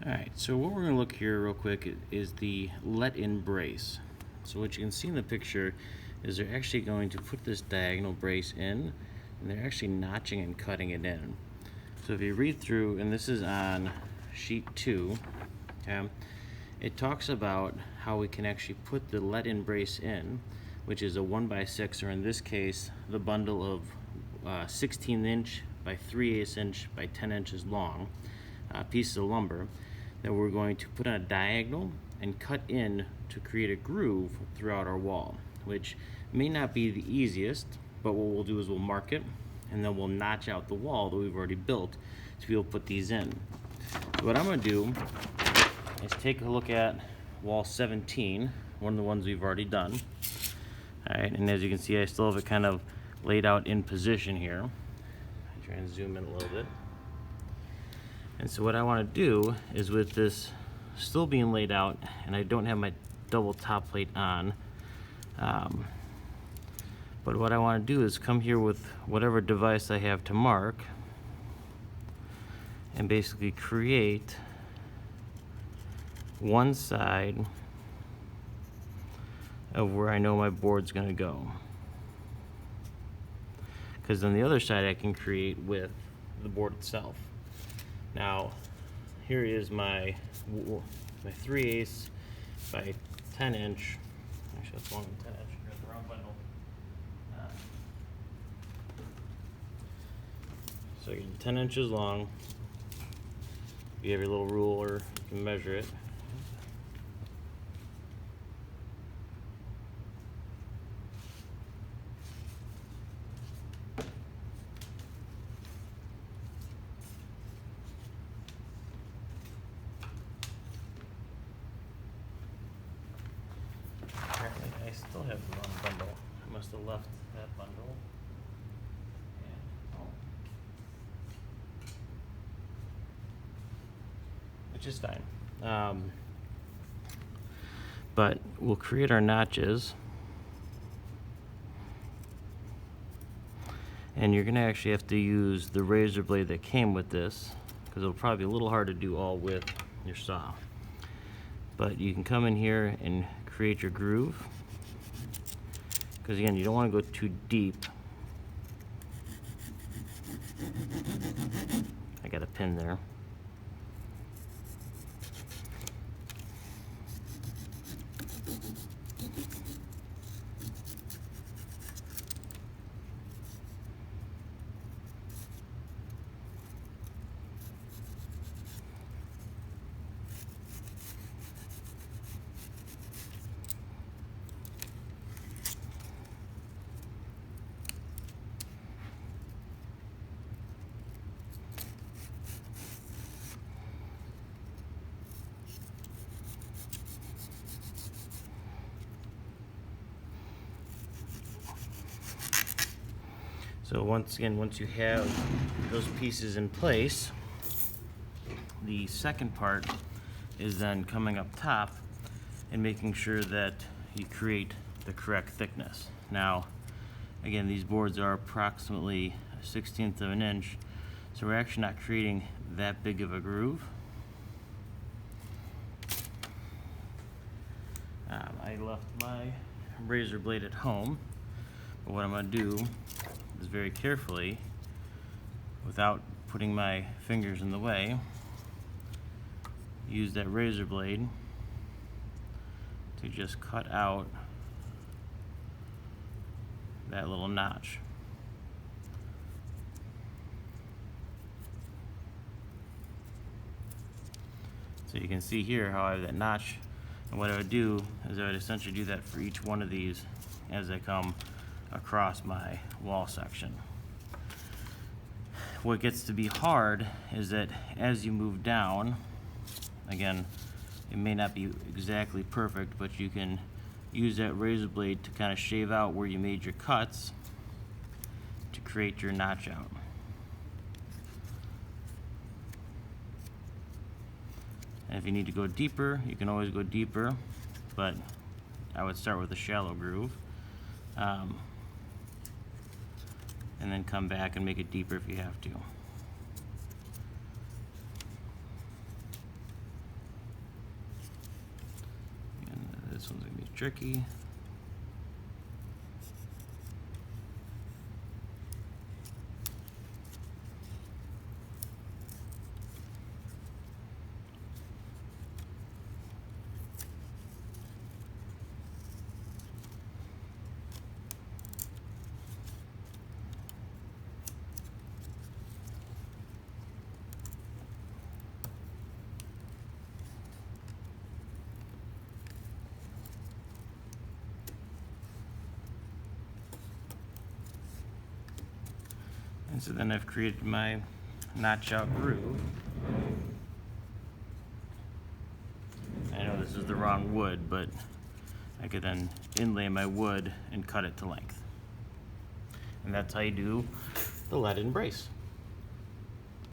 Alright, so what we're going to look here real quick is the let-in brace. So what you can see in the picture is they're actually going to put this diagonal brace in, and they're actually notching and cutting it in. So if you read through, and this is on sheet 2, okay, it talks about how we can actually put the let-in brace in, which is a 1x6, or in this case, the bundle of 16 inch by 3/8 inch by 10 inches long pieces of lumber that we're going to put on a diagonal and cut in to create a groove throughout our wall, which may not be the easiest, but what we'll do is we'll mark it, and then we'll notch out the wall that we've already built to be able to put these in. So what I'm going to do is take a look at wall 17, one of the ones we've already done. Alright, and as you can see, I still have it kind of laid out in position here. I'll try and zoom in a little bit. And so what I want to do is, with this still being laid out, and I don't have my double top plate on, but what I want to do is come here with whatever device I have to mark and basically create one side of where I know my board's going to go. Because on the other side I can create with the board itself. Now, here is my 3/8 by 10 inch. Actually, that's longer than 10 inch. Here's the wrong bundle. So again, 10 inches long. If you have your little ruler, you can measure it. Apparently, I still have the wrong bundle. I must have left that bundle. Which is fine. But we'll create our notches. And you're going to actually have to use the razor blade that came with this, because it'll probably be a little hard to do all with your saw. But you can come in here and create your groove, because again, you don't want to go too deep. I got a pin there. So once you have those pieces in place, the second part is then coming up top and making sure that you create the correct thickness. Now, again, these boards are approximately 1/16 of an inch, so we're actually not creating that big of a groove. I left my razor blade at home, but what I'm going to do is very carefully, without putting my fingers in the way, use that razor blade to just cut out that little notch. So you can see here how I have that notch, and what I would do is I would essentially do that for each one of these as they come across my wall section. What gets to be hard is that as you move down, again, it may not be exactly perfect, but you can use that razor blade to kind of shave out where you made your cuts to create your notch out. And if you need to go deeper, you can always go deeper, but I would start with a shallow groove. And then come back and make it deeper if you have to. this one's gonna be tricky. And so then I've created my notch out groove. I know this is the wrong wood, but I could then inlay my wood and cut it to length. And that's how you do the lead-in brace.